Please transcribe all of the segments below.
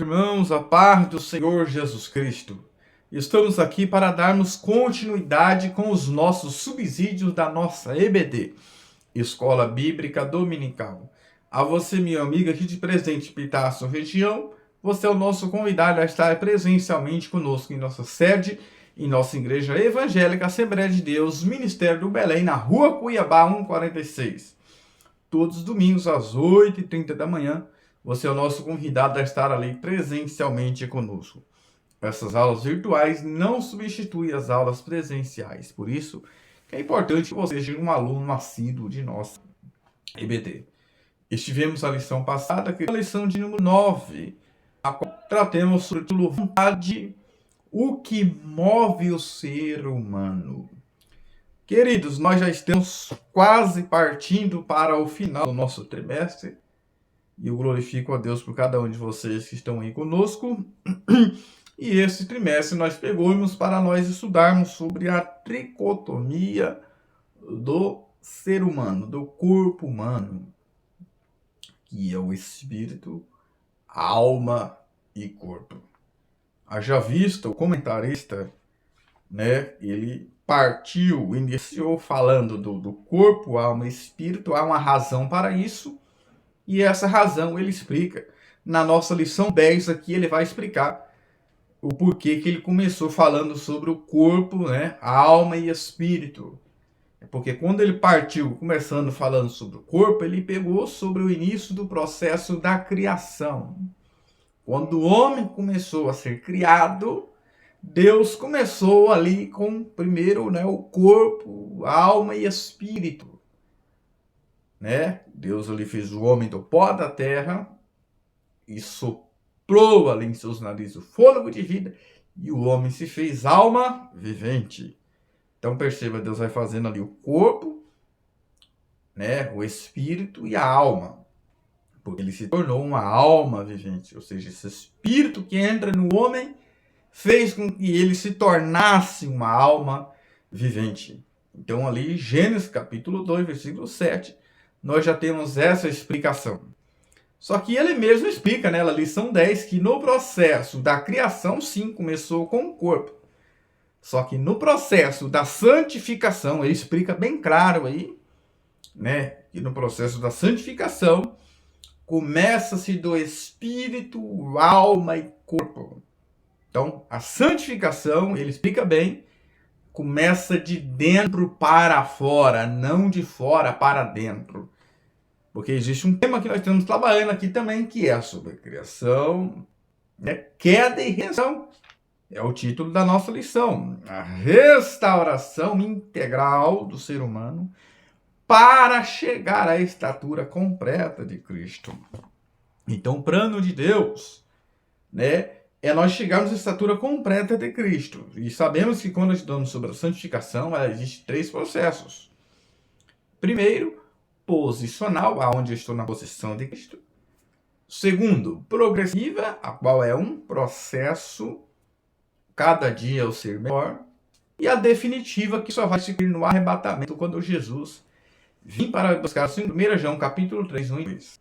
Irmãos, a paz do Senhor Jesus Cristo. Estamos aqui para darmos continuidade com os nossos subsídios da nossa EBD, Escola Bíblica Dominical. A você, minha amiga, aqui de Presidente Pitácio região, você é o nosso convidado a estar presencialmente conosco em nossa sede, em nossa Igreja Evangélica Assembleia de Deus, Ministério do Belém, na Rua Cuiabá 146. Todos os domingos às 8h30 da manhã, você é o nosso convidado a estar ali presencialmente conosco. Essas aulas virtuais não substituem as aulas presenciais. Por isso, é importante que você seja um aluno assíduo de nossa EBD. Estivemos a lição passada, que é a lição de número 9, a qual tratemos sobre o título Vontade, o que move o ser humano. Queridos, nós já estamos quase partindo para o final do nosso trimestre. E eu glorifico a Deus por cada um de vocês que estão aí conosco. E esse trimestre nós pegamos para nós estudarmos sobre a tricotomia do ser humano, do corpo humano, que é o espírito, alma e corpo. Haja vista, o comentarista, ele iniciou falando do corpo, alma e espírito. Há uma razão para isso. E essa razão ele explica. Na nossa lição 10 aqui ele vai explicar o porquê que ele começou falando sobre o corpo, a alma e espírito. Porque quando ele partiu começando falando sobre o corpo, ele pegou sobre o início do processo da criação. Quando o homem começou a ser criado, Deus começou ali com primeiro o corpo, a alma e espírito. Deus ali fez o homem do pó da terra e soprou ali em seus narizes o fôlego de vida, e o homem se fez alma vivente. Então perceba, Deus vai fazendo ali o corpo, o espírito e a alma, porque ele se tornou uma alma vivente, ou seja, esse espírito que entra no homem fez com que ele se tornasse uma alma vivente. Então ali, Gênesis capítulo 2, versículo 7, nós já temos essa explicação. Só que ele mesmo explica, na lição 10, que no processo da criação, sim, começou com o corpo. Só que no processo da santificação, ele explica bem claro aí, que no processo da santificação, começa-se do espírito, alma e corpo. Então, a santificação, ele explica bem, começa de dentro para fora, não de fora para dentro. Porque existe um tema que nós estamos trabalhando aqui também, que é sobre a criação, queda e redenção. É o título da nossa lição. A restauração integral do ser humano para chegar à estatura completa de Cristo. Então, o plano de Deus, é nós chegarmos à estatura completa de Cristo. E sabemos que quando estudamos sobre a santificação, existem 3 processos. Primeiro, posicional, aonde eu estou na posição de Cristo. Segundo, progressiva, a qual é um processo, cada dia eu ser melhor. E a definitiva, que só vai se cumprir no arrebatamento, quando Jesus vir para buscar, assim, 1 João capítulo 3, 1 e 2.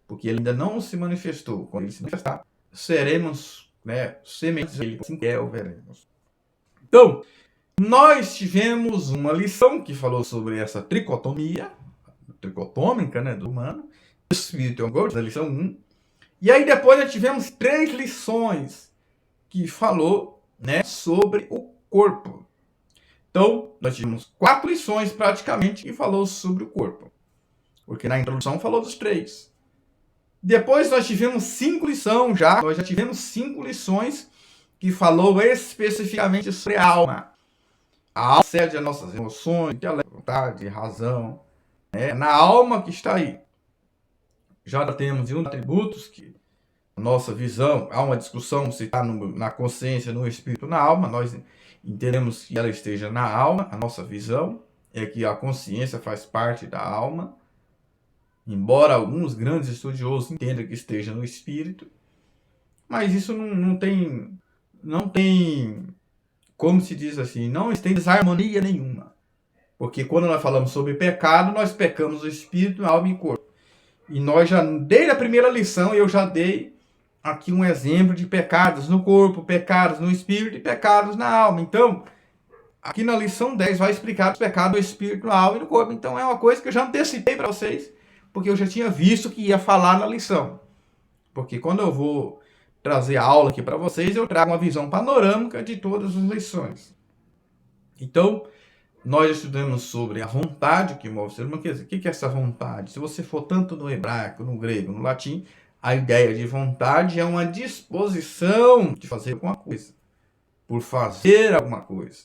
Porque ele ainda não se manifestou. Quando ele se manifestar, seremos sementes dele, assim que o veremos. Então, nós tivemos uma lição que falou sobre essa tricotomia, tricotômica, do humano, do espírito e o corpo, da lição 1. E aí depois nós tivemos 3 lições que falou, sobre o corpo. Então, nós tivemos 4 lições praticamente que falou sobre o corpo. Porque na introdução falou dos 3. Depois nós tivemos 5 lições já. Nós já tivemos 5 lições que falou especificamente sobre a alma. A alma cede as nossas emoções, vontade, razão. Na alma que está aí. Já temos um atributos que a nossa visão, há uma discussão se está na consciência, no espírito, na alma. Nós entendemos que ela esteja na alma. A nossa visão é que a consciência faz parte da alma. Embora alguns grandes estudiosos entendam que esteja no espírito. Mas isso não tem, como se diz assim, não tem desarmonia nenhuma. Porque quando nós falamos sobre pecado, nós pecamos o espírito, alma e corpo. E nós já, desde a primeira lição, eu já dei aqui um exemplo de pecados no corpo, pecados no espírito e pecados na alma. Então, aqui na lição 10 vai explicar os pecados do espírito, na alma e no corpo. Então, é uma coisa que eu já antecipei para vocês, porque eu já tinha visto que ia falar na lição. Porque quando eu vou trazer a aula aqui para vocês, eu trago uma visão panorâmica de todas as lições. Então, nós estudamos sobre a vontade que move o ser humano. Quer dizer, o que é essa vontade? Se você for tanto no hebraico, no grego, no latim, a ideia de vontade é uma disposição de fazer alguma coisa, por fazer alguma coisa.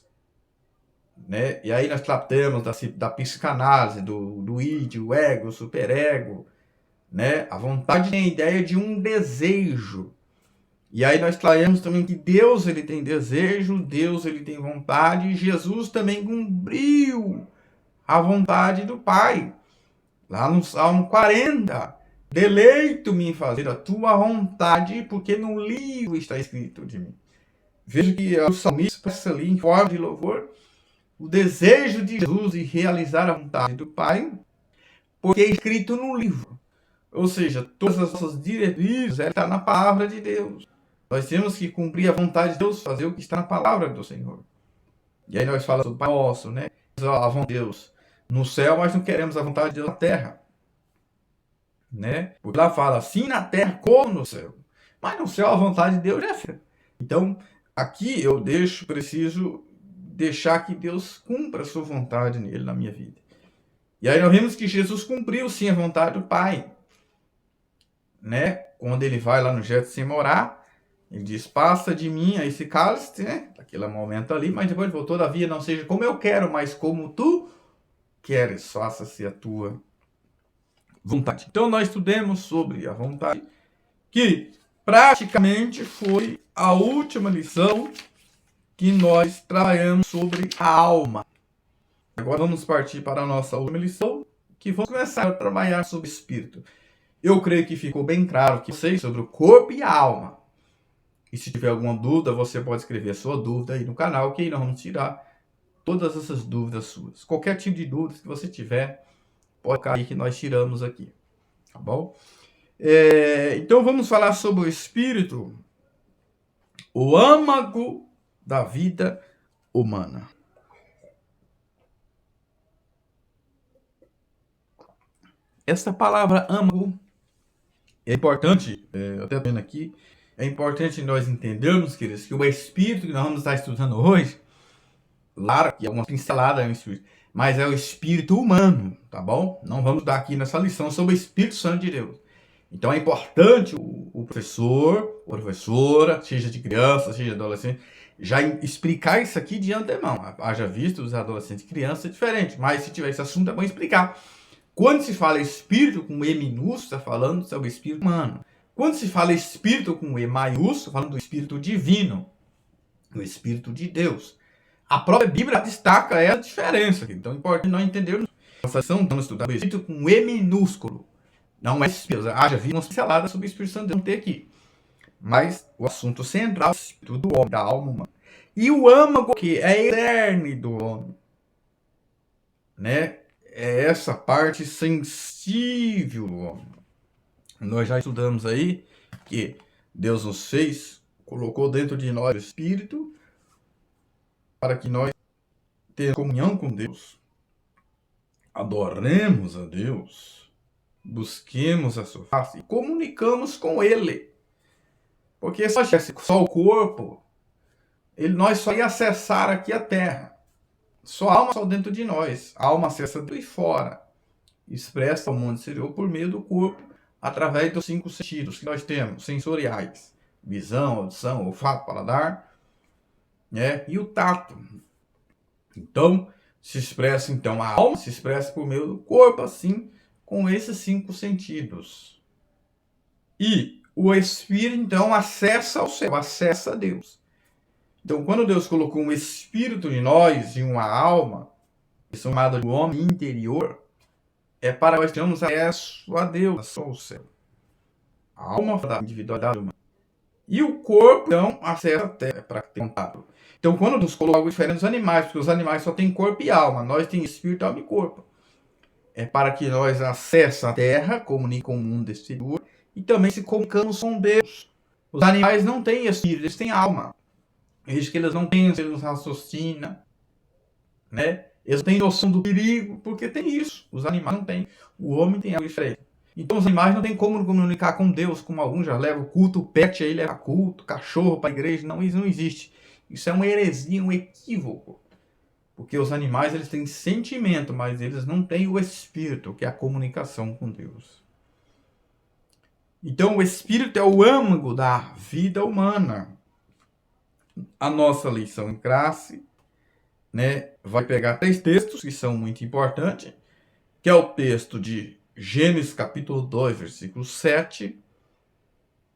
Né? E aí nós tratamos da psicanálise, do id, o ego, o superego. Né? A vontade tem a ideia de um desejo. E aí nós traemos também que Deus ele tem desejo, Deus ele tem vontade, e Jesus também cumpriu a vontade do Pai. Lá no Salmo 40, deleito-me em fazer a tua vontade, porque no livro está escrito de mim. Veja que o salmista expressa ali em forma de louvor o desejo de Jesus de realizar a vontade do Pai, porque é escrito no livro. Ou seja, todas as nossas diretrizes estão na palavra de Deus. Nós temos que cumprir a vontade de Deus, fazer o que está na palavra do Senhor. E aí nós falamos do Pai Nosso, né? A vontade de Deus no céu, mas não queremos a vontade de Deus na terra. Né? Porque lá fala assim na terra como no céu. Mas no céu a vontade de Deus é feita. Então, aqui eu preciso deixar que Deus cumpra a sua vontade nele, na minha vida. E aí nós vemos que Jesus cumpriu sim a vontade do Pai. Né? Quando ele vai lá no Getsemane orar, ele diz, passa de mim a esse cálice, né? Naquele momento ali, mas depois ele voltou, todavia, não seja como eu quero, mas como tu queres, faça-se a tua vontade. Então nós estudemos sobre a vontade, que praticamente foi a última lição que nós trabalhamos sobre a alma. Agora vamos partir para a nossa última lição, que vamos começar a trabalhar sobre o espírito. Eu creio que ficou bem claro que sei sobre o corpo e a alma. E se tiver alguma dúvida, você pode escrever a sua dúvida aí no canal, que aí nós vamos tirar todas essas dúvidas suas. Qualquer tipo de dúvida que você tiver, pode cair que nós tiramos aqui. Tá bom? Então vamos falar sobre o espírito, o âmago da vida humana. Essa palavra âmago é importante, até vendo aqui, é importante nós entendermos, queridos, que o espírito que nós vamos estar estudando hoje, claro que é uma pincelada no espírito, mas é o espírito humano, tá bom? Não vamos dar aqui nessa lição sobre o Espírito Santo de Deus. Então é importante o professor, a professora, seja de criança, seja de adolescente, já explicar isso aqui de antemão. Haja visto os adolescentes e crianças é diferente, mas se tiver esse assunto é bom explicar. Quando se fala espírito com E minúsculo, está falando sobre o espírito humano. Quando se fala espírito com E maiúsculo, falando do espírito divino, do espírito de Deus. A própria Bíblia destaca essa diferença. Então é importante nós entendermos. Nossa lição, vamos estudar o espírito com E minúsculo. Não é espírito. Haja visto uma pincelada sobre o Espírito Santo, não tem aqui. Mas o assunto central é o espírito do homem, da alma humana. E o âmago, que é eterno do homem. Né? É essa parte sensível do homem. Nós já estudamos aí que Deus nos fez, colocou dentro de nós o Espírito para que nós tenhamos comunhão com Deus, adoremos a Deus, busquemos a sua face e comunicamos com Ele. Porque se nós tivéssemos só o corpo, nós só ia acessar aqui a terra. Só a alma só dentro de nós. A alma acessa Deus e fora. Expressa o mundo exterior por meio do corpo, através dos 5 sentidos que nós temos, sensoriais. Visão, audição, olfato, paladar, né? E o tato. Então, a alma se expressa por meio do corpo, assim, com esses 5 sentidos. E o espírito, então, acessa ao céu, acessa a Deus. Então, quando Deus colocou um espírito em nós e uma alma, chamada do homem interior, é para nós termos acesso a Deus, ao céu. A alma da individualidade humana. E o corpo, então, acessa a terra para ter contato. Então, quando nos colocamos diferentes dos animais, porque os animais só têm corpo e alma, nós temos espírito, alma e corpo. É para que nós acessemos a terra, comuniquemos com o mundo exterior e também se comunicamos com Deus. Os animais não têm espírito, eles têm alma. Veja que eles não pensam, eles não raciocinam, né? Eles têm noção do perigo, porque tem isso. Os animais não têm. O homem tem algo diferente. Então os animais não têm como comunicar com Deus, como alguns já levam culto, o pet aí leva culto, cachorro para a igreja. Não, isso não existe. Isso é uma heresia, um equívoco. Porque os animais eles têm sentimento, mas eles não têm o espírito, que é a comunicação com Deus. Então o espírito é o âmago da vida humana. A nossa lição em classe, né, vai pegar 3 textos que são muito importantes, que é o texto de Gênesis capítulo 2, versículo 7,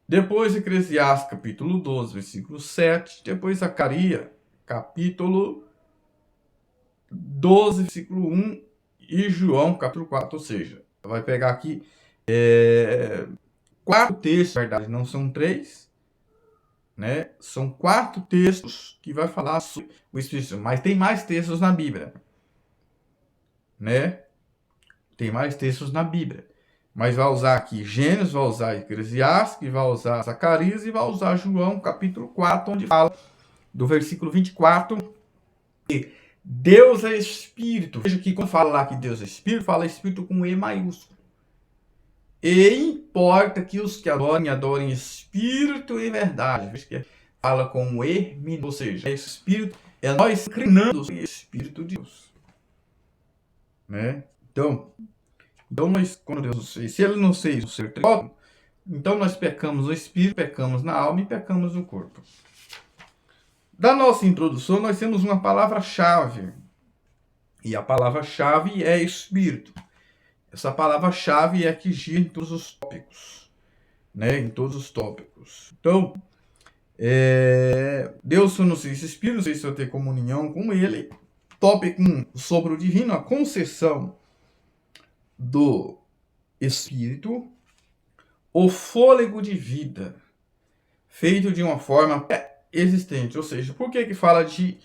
depois Eclesiastes capítulo 12, versículo 7, depois Zacarias capítulo 12, versículo 1 e João capítulo 4, ou seja, vai pegar aqui 4 textos, na verdade, não são 3, né? São 4 textos que vai falar sobre o Espírito, mas tem mais textos na Bíblia, né? Tem mais textos na Bíblia, mas vai usar aqui Gênesis, vai usar Eclesiastes, vai usar Zacarias e vai usar João capítulo 4, onde fala do versículo 24 que Deus é Espírito. Veja que quando fala lá que Deus é Espírito, fala Espírito com E maiúsculo. E importa que os que adorem Espírito e verdade. Veja que fala com E minúsculo, ou seja, esse Espírito é nós inclinando o Espírito de Deus, né? Então nós, quando Deus nos fez, se Ele nos fez um ser tricótono, então nós pecamos no Espírito, pecamos na alma e pecamos no corpo. Da nossa introdução, nós temos uma palavra-chave. E a palavra-chave é Espírito. Essa palavra-chave é que gira em todos os tópicos, né? Em todos os tópicos. Então, Deus nos fez Espírito, nos fez ter comunhão com Ele. Tópico 1, o sopro divino, a concessão do Espírito, o fôlego de vida, feito de uma forma pré-existente. Ou seja, por que fala de...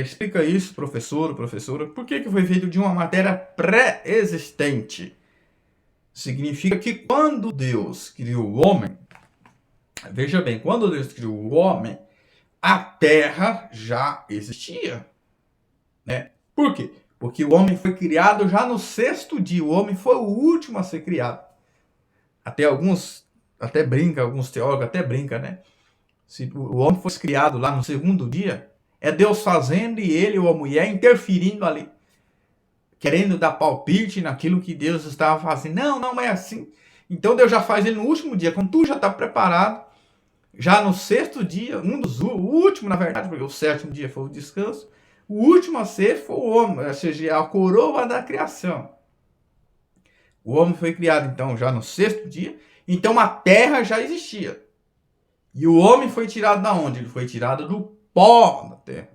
explica isso, professor, professora. Por que foi feito de uma matéria pré-existente? Significa que quando Deus criou o homem, veja bem, quando Deus criou o homem, a terra já existia, né? Por quê? Porque o homem foi criado já no 6º dia. O homem foi o último a ser criado. Alguns teólogos até brincam, né? Se o homem fosse criado lá no 2º dia, é Deus fazendo e ele ou a mulher interferindo ali, querendo dar palpite naquilo que Deus estava fazendo. Não é assim. Então Deus já faz ele no último dia, quando tu já está preparado, já no 6º dia, o último na verdade, porque o 7º dia foi o descanso, o último a ser foi o homem, ou seja, a coroa da criação. O homem foi criado então já no 6º dia, então a terra já existia. E o homem foi tirado da onde? Ele foi tirado do pó da terra.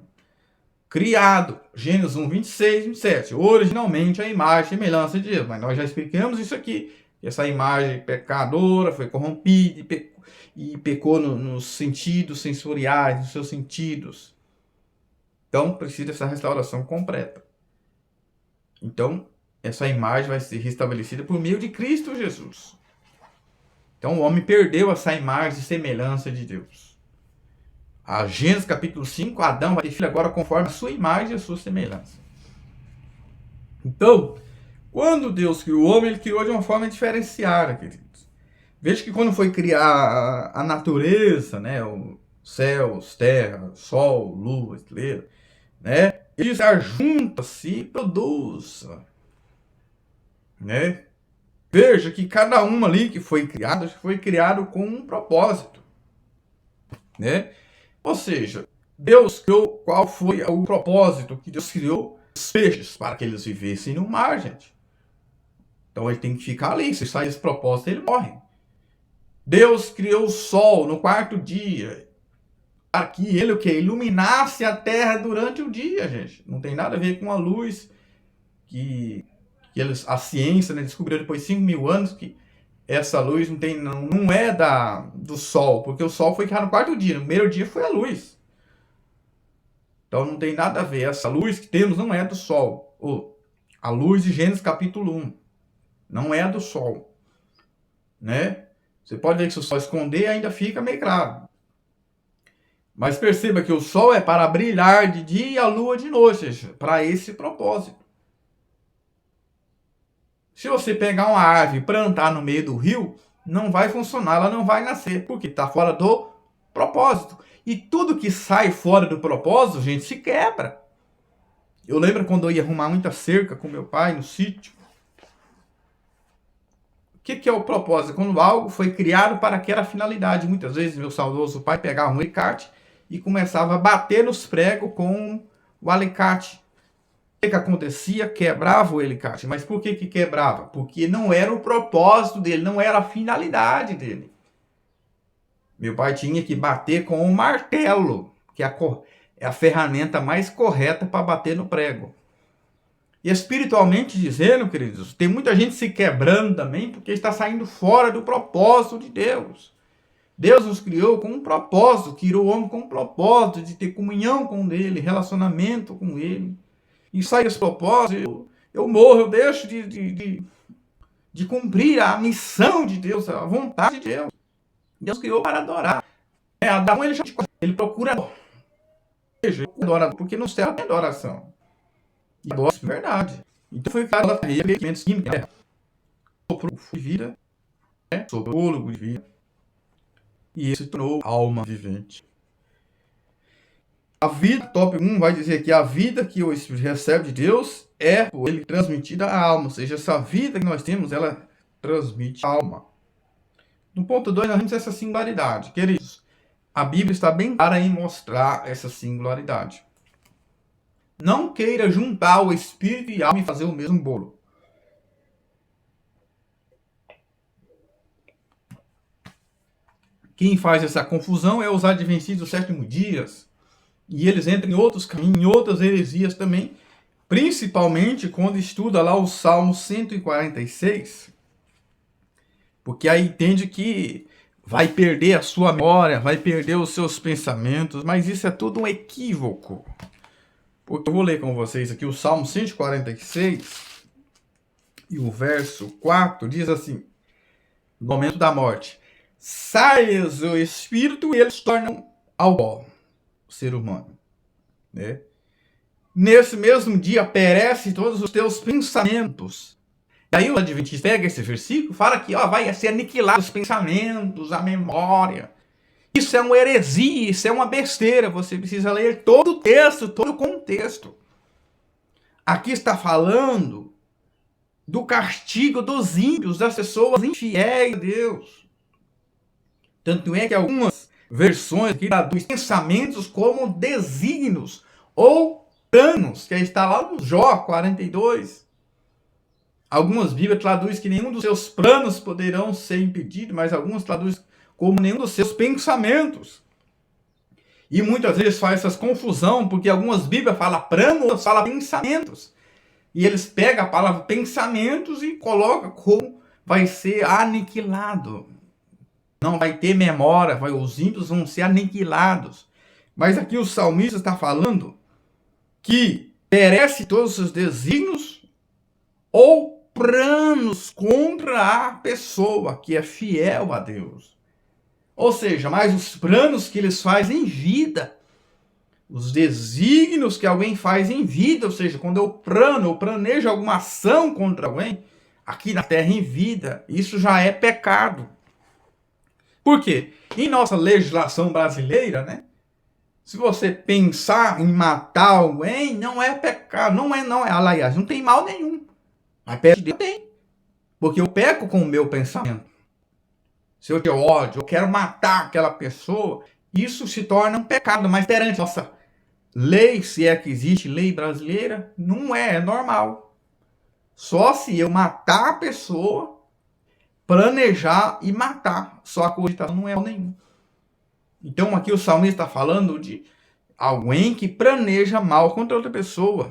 Criado, Gênesis 1, 26, 27. Originalmente a imagem e semelhança de Deus. Mas nós já explicamos isso aqui. Essa imagem pecadora foi corrompida e pecou nos sentidos sensoriais, nos seus sentidos. Então precisa dessa restauração completa. Então essa imagem vai ser restabelecida por meio de Cristo Jesus. Então o homem perdeu essa imagem e semelhança de Deus. A Gênesis capítulo 5, Adão vai ter filho agora conforme a sua imagem e a sua semelhança. Então, quando Deus criou o homem, ele criou de uma forma diferenciada, queridos. Veja que quando foi criar a natureza, né, os céus, terra, sol, lua, estrela, né, eles juntam-se e produzem, né? Veja que cada um ali que foi criado com um propósito, né? Ou seja, Deus criou, qual foi o propósito que Deus criou? Os peixes, para que eles vivessem no mar, gente. Então ele tem que ficar ali, se sair esse propósito, ele morre. Deus criou o sol no 4º dia, para que ele iluminasse a terra durante o dia, gente. Não tem nada a ver com a luz que a ciência, né, descobriu depois de 5.000 anos que essa luz não é do sol, porque o sol foi criado no 4º dia, no 1º dia foi a luz. Então não tem nada a ver, essa luz que temos não é do sol. A luz de Gênesis capítulo 1 não é do sol, né? Você pode ver que se o sol esconder, ainda fica meio claro. Mas perceba que o sol é para brilhar de dia e a lua de noite, ou seja, para esse propósito. Se você pegar uma árvore e plantar no meio do rio, não vai funcionar, ela não vai nascer, porque está fora do propósito. E tudo que sai fora do propósito, gente, se quebra. Eu lembro quando eu ia arrumar muita cerca com meu pai no sítio. O que é o propósito? Quando algo foi criado para aquela finalidade. Muitas vezes meu saudoso pai pegava um alicate e começava a bater nos pregos com o alicate. O que acontecia? Quebrava o alicate. Mas por que quebrava? Porque não era o propósito dele, não era a finalidade dele. Meu pai tinha que bater com um martelo, que é a ferramenta mais correta para bater no prego. E espiritualmente dizendo, queridos, tem muita gente se quebrando também porque está saindo fora do propósito de Deus. Deus nos criou com um propósito, criou o homem com um propósito de ter comunhão com Ele, relacionamento com Ele. E sai esse propósito, eu morro, eu deixo de cumprir a missão de Deus, a vontade de Deus. Deus criou para adorar. Adão, ele procura adorar, porque no céu tem adoração. E adora de verdade. Então foi criado a terra, elementos químicos, sobre o de vida, sobre o fôlego de vida. E ele se tornou alma vivente. A vida, top 1, vai dizer que a vida que o Espírito recebe de Deus é por ele transmitida à alma. Ou seja, essa vida que nós temos, ela transmite a alma. No ponto 2, nós temos essa singularidade. Queridos, a Bíblia está bem clara em mostrar essa singularidade. Não queira juntar o Espírito e a alma e fazer o mesmo bolo. Quem faz essa confusão é os adventistas dos sétimos dias. E eles entram em outros caminhos, em outras heresias também. Principalmente quando estuda lá o Salmo 146. Porque aí entende que vai perder a sua memória, vai perder os seus pensamentos. Mas isso é tudo um equívoco. Porque eu vou ler com vocês aqui o Salmo 146. E o verso 4 diz assim: no momento da morte, sai-lhes o espírito e eles tornam ao pó, o ser humano. Né? Nesse mesmo dia perecem todos os teus pensamentos. E aí o Adventista pega esse versículo e fala que vai ser aniquilado os pensamentos, a memória. Isso é uma heresia, isso é uma besteira. Você precisa ler todo o texto, todo o contexto. Aqui está falando do castigo dos ímpios, das pessoas infiéis a Deus. Tanto é que algumas versões aqui traduzem pensamentos como desígnios ou planos, que está lá no Jó 42. Algumas Bíblias traduzem que nenhum dos seus planos poderão ser impedidos, mas algumas traduzem como nenhum dos seus pensamentos. E muitas vezes faz essa confusão, porque algumas Bíblias falam plano, outras falam pensamentos. E eles pegam a palavra pensamentos e colocam como vai ser aniquilado. Não vai ter memória, os ímpios vão ser aniquilados. Mas aqui o salmista está falando que perece todos os desígnios ou planos contra a pessoa que é fiel a Deus. Ou seja, mas os planos que eles fazem em vida, os desígnios que alguém faz em vida, ou seja, quando eu planejo alguma ação contra alguém, aqui na terra em vida, isso já é pecado. Por quê? Em nossa legislação brasileira, né? Se você pensar em matar alguém, não é pecado, não é, aliás, não tem mal nenhum. Mas perto de Deus tem. Porque eu peco com o meu pensamento. Se eu tenho ódio, eu quero matar aquela pessoa, isso se torna um pecado. Mas perante nossa lei, se é que existe lei brasileira, não é normal. Só se eu matar a pessoa, planejar e matar. Só a cogitação não é nenhum. Então aqui o salmista está falando de alguém que planeja mal contra outra pessoa.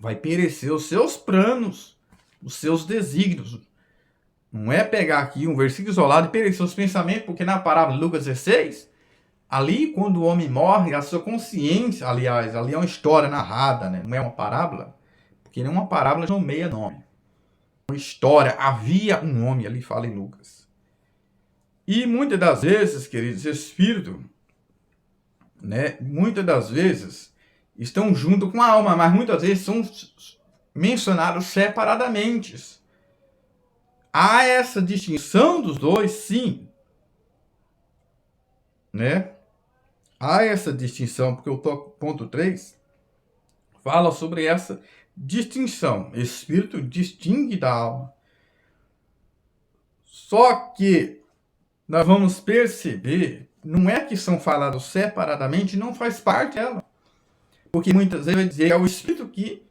Vai perecer os seus planos, os seus desígnios. Não é pegar aqui um versículo isolado e perecer os pensamentos, porque na parábola de Lucas 16, ali quando o homem morre, a sua consciência, aliás, ali é uma história narrada, né? Não é uma parábola, porque nenhuma parábola nomeia nome. Uma história, havia um homem, ali fala em Lucas. E muitas das vezes, queridos, espírito, né, muitas das vezes estão junto com a alma, mas muitas vezes são mencionados separadamente. Há essa distinção dos dois, sim, né? Há essa distinção, porque o ponto 3 fala sobre essa distinção. Espírito distingue da alma. Só que nós vamos perceber, não é que são falados separadamente, não faz parte dela. Porque muitas vezes vai dizer que é o espírito que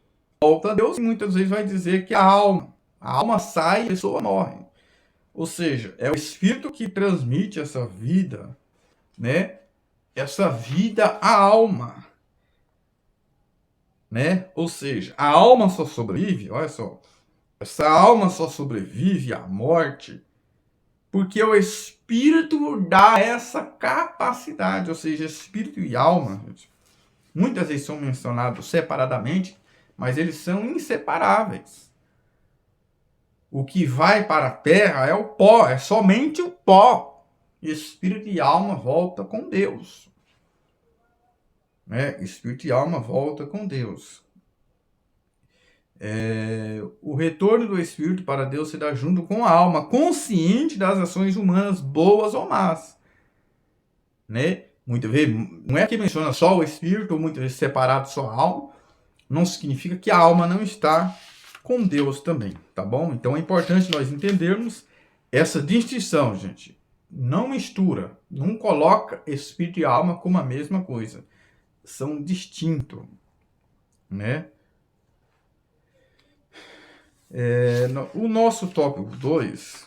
volta a Deus, e muitas vezes vai dizer que a alma sai e a pessoa morre. Ou seja, é o espírito que transmite essa vida, né? Essa vida à alma, né? Ou seja, a alma só sobrevive, olha só, essa alma só sobrevive à morte porque o espírito dá essa capacidade, ou seja, espírito e alma, muitas vezes são mencionados separadamente, mas eles são inseparáveis. O que vai para a terra é o pó, é somente o pó. Espírito e alma volta com Deus. Né? Espírito e alma volta com Deus. O retorno do espírito para Deus se dá junto com a alma, consciente das ações humanas, boas ou más. Né? Muitas vezes, não é que menciona só o espírito, ou muitas vezes separado só a alma, não significa que a alma não está com Deus também, tá bom? Então é importante nós entendermos essa distinção, gente. Não mistura, não coloca espírito e alma como a mesma coisa. São distintos, né? O nosso tópico 2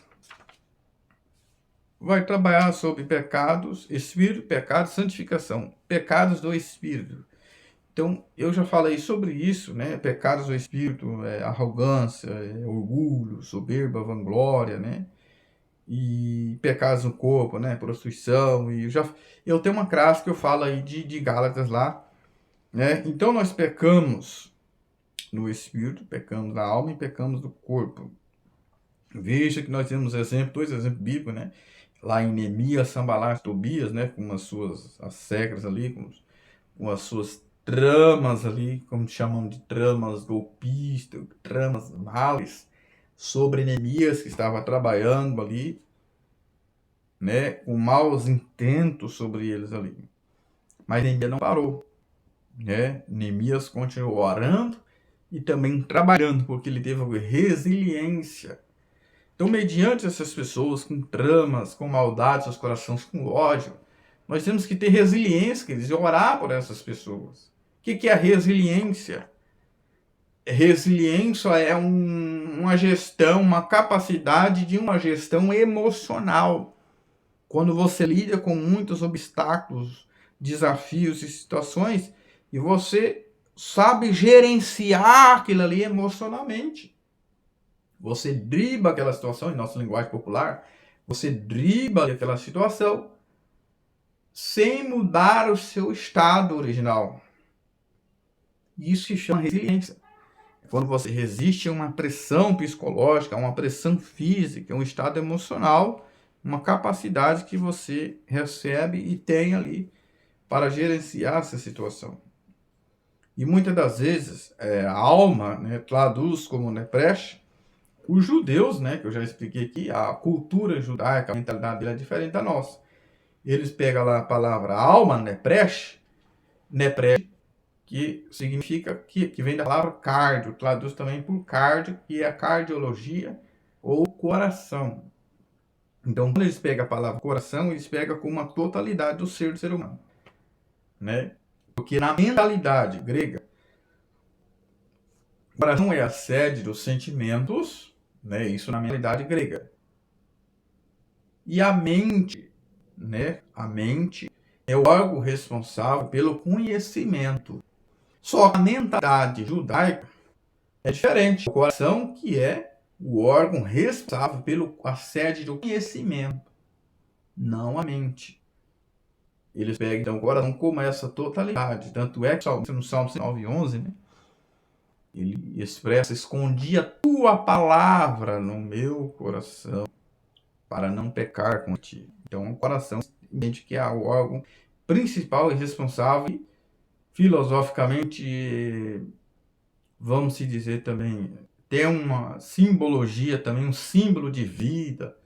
vai trabalhar sobre pecados, espírito, pecado, santificação, pecados do espírito. Então, eu já falei sobre isso, né? Pecados do espírito, arrogância, orgulho, soberba, vanglória, né? E pecados no corpo, né? Prostituição. E eu tenho uma classe que eu falo aí de Gálatas lá, né? Então, nós pecamos no espírito, pecamos na alma e pecamos no corpo. Veja que nós temos dois exemplos bíblicos, né? Lá em Neemias, Sambalat, Tobias, né? Com as secras ali, com as suas tramas ali, como chamam de tramas golpistas, tramas males, sobre Neemias, que estava trabalhando ali, né, com maus intentos sobre eles ali. Mas Neemias não parou, né? Neemias continuou orando e também trabalhando, porque ele teve resiliência. Então, mediante essas pessoas com tramas, com maldade, seus corações com ódio, nós temos que ter resiliência, quer dizer, orar por essas pessoas. O que é a resiliência? Resiliência é uma gestão, uma capacidade de uma gestão emocional. Quando você lida com muitos obstáculos, desafios e situações, e você sabe gerenciar aquilo ali emocionalmente. Você dribla aquela situação, em nossa linguagem popular, você dribla aquela situação sem mudar o seu estado original. Isso se chama resiliência. Quando você resiste a uma pressão psicológica, a uma pressão física, um estado emocional, uma capacidade que você recebe e tem ali para gerenciar essa situação. E muitas das vezes a alma, né, traduz como nepresh. Os judeus, né, que eu já expliquei aqui, a cultura judaica, a mentalidade dele é diferente da nossa. Eles pegam lá a palavra alma, nepresh, que significa, que vem da palavra cardio, traduz também por cardio, que é a cardiologia ou coração. Então, quando eles pegam a palavra coração, eles pegam com uma totalidade do ser humano, né? Porque na mentalidade grega, o coração é a sede dos sentimentos, né? Isso na mentalidade grega. E a mente, né? A mente é o órgão responsável pelo conhecimento. Só que a mentalidade judaica é diferente. O coração que é o órgão responsável pela sede do conhecimento, não a mente. Eles pegam então o coração como essa totalidade. Tanto é que no Salmo 9:11, né, ele expressa: escondi a tua palavra no meu coração. para não pecar contra ti. Então, o coração entende que é o órgão principal e responsável, filosoficamente, vamos se dizer também, tem uma simbologia também, um símbolo de vida,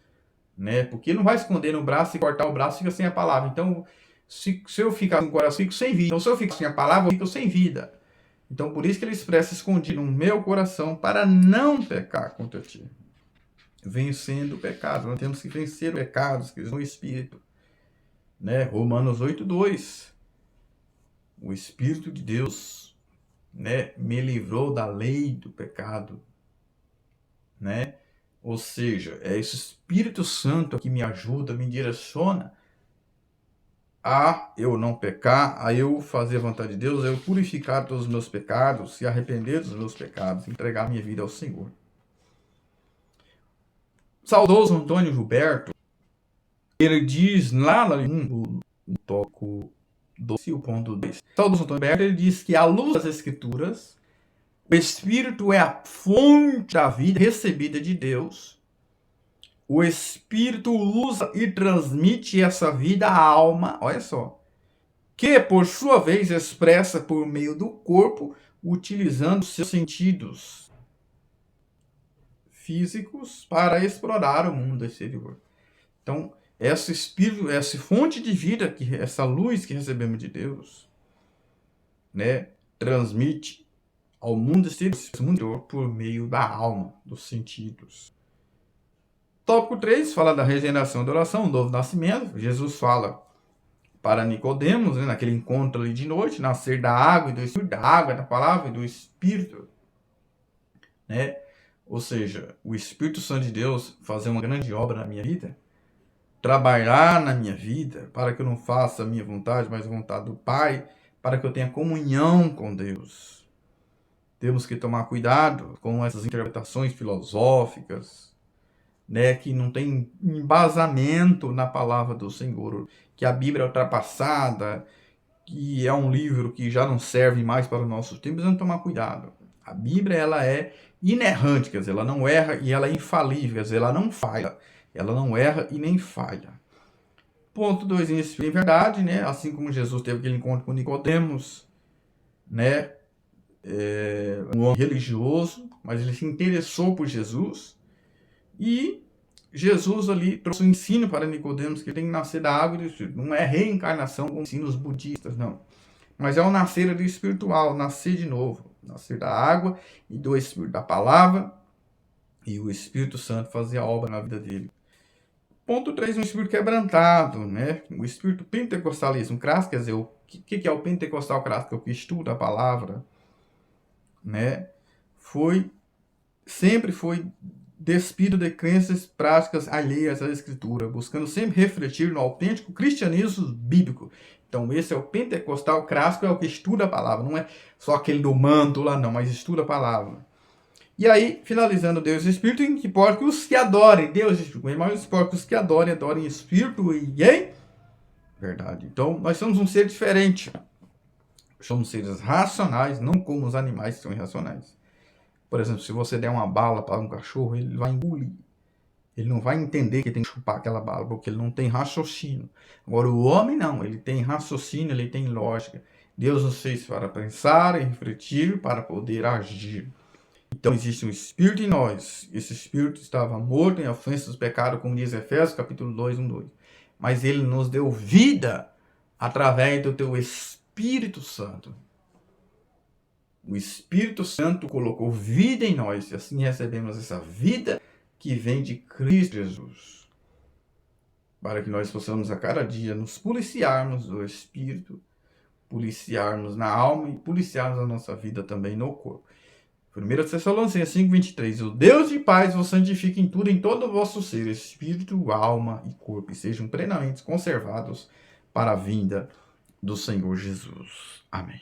né? Porque não vai esconder no braço e cortar o braço, fica sem a palavra. Então, se eu ficar com o coração, fico sem vida. Então, se eu fico sem a palavra, eu fico sem vida. Então, por isso que ele expressa escondido no meu coração para não pecar contra ti. Vencendo o pecado. Nós temos que vencer o pecado no Espírito. Né? Romanos 8:2. O Espírito de Deus, né, me livrou da lei do pecado. Né? Ou seja, é esse Espírito Santo que me ajuda, me direciona a eu não pecar, a eu fazer a vontade de Deus, a eu purificar todos os meus pecados, se arrepender dos meus pecados, entregar minha vida ao Senhor. Saudoso Antônio Gilberto, ele diz lá no tópico 12.2, saudoso Antônio Gilberto, ele diz que à luz das Escrituras, o Espírito é a fonte da vida recebida de Deus. O Espírito usa e transmite essa vida à alma, olha só, que por sua vez expressa por meio do corpo, utilizando seus sentidos físicos para explorar o mundo exterior. Então, esse Espírito, essa fonte de vida, essa luz que recebemos de Deus, né, transmite ao mundo exterior por meio da alma, dos sentidos. Tópico 3 fala da regeneração da oração, o novo nascimento. Jesus fala para Nicodemos, né, naquele encontro ali de noite, nascer da água e do Espírito, da água, da palavra e do Espírito. Né? Ou seja, o Espírito Santo de Deus fazer uma grande obra na minha vida, trabalhar na minha vida, para que eu não faça a minha vontade, mas a vontade do Pai, para que eu tenha comunhão com Deus. Temos que tomar cuidado com essas interpretações filosóficas, né, que não tem embasamento na palavra do Senhor, que a Bíblia é ultrapassada, que é um livro que já não serve mais para os nossos tempos. Precisamos tomar cuidado. A Bíblia, ela é inerrante, quer dizer, ela não erra e ela é infalível, quer dizer, ela não falha. Ela não erra e nem falha. Ponto 2, em verdade, né, assim como Jesus teve aquele encontro com Nicodemos, né, um homem religioso, mas ele se interessou por Jesus. E Jesus ali trouxe um ensino para Nicodemos que tem que nascer da água e do Espírito. Não é reencarnação como ensinam os budistas, não. Mas é o nascer do espiritual, nascer de novo. Nascer da água e do Espírito, da palavra, e o Espírito Santo fazer a obra na vida dele. Ponto 3, um espírito quebrantado, né? O espírito pentecostalismo clássico, quer dizer, o que é o pentecostal clássico? O que estuda a palavra, né? Sempre foi despido de crenças práticas alheias à Escritura, buscando sempre refletir no autêntico cristianismo bíblico. Então, esse é o pentecostal clássico, é o que estuda a palavra, não é só aquele do manto lá, não, mas estuda a palavra. E aí, finalizando, Deus e Espírito, em que importa que os que adorem, Deus e Espírito, mas importa que os que adorem Espírito e em verdade. Então, nós somos um ser diferente. Somos seres racionais, não como os animais que são irracionais. Por exemplo, se você der uma bala para um cachorro, ele vai engolir. Ele não vai entender que tem que chupar aquela bala, porque ele não tem raciocínio. Agora, o homem não, ele tem raciocínio, ele tem lógica. Deus nos fez para pensar e refletir, para poder agir. Então, existe um espírito em nós. Esse espírito estava morto em ofensa dos pecados, como diz Efésios, capítulo 2, 1-2. Mas ele nos deu vida através do teu Espírito Santo. O Espírito Santo colocou vida em nós, e assim recebemos essa vida que vem de Cristo Jesus. Para que nós possamos a cada dia nos policiarmos do Espírito, policiarmos na alma e policiarmos a nossa vida também no corpo. 1 Tessalonicenses 5:23. O Deus de paz vos santifique em tudo, em todo o vosso ser, espírito, alma e corpo, e sejam plenamente conservados para a vinda do Senhor Jesus. Amém.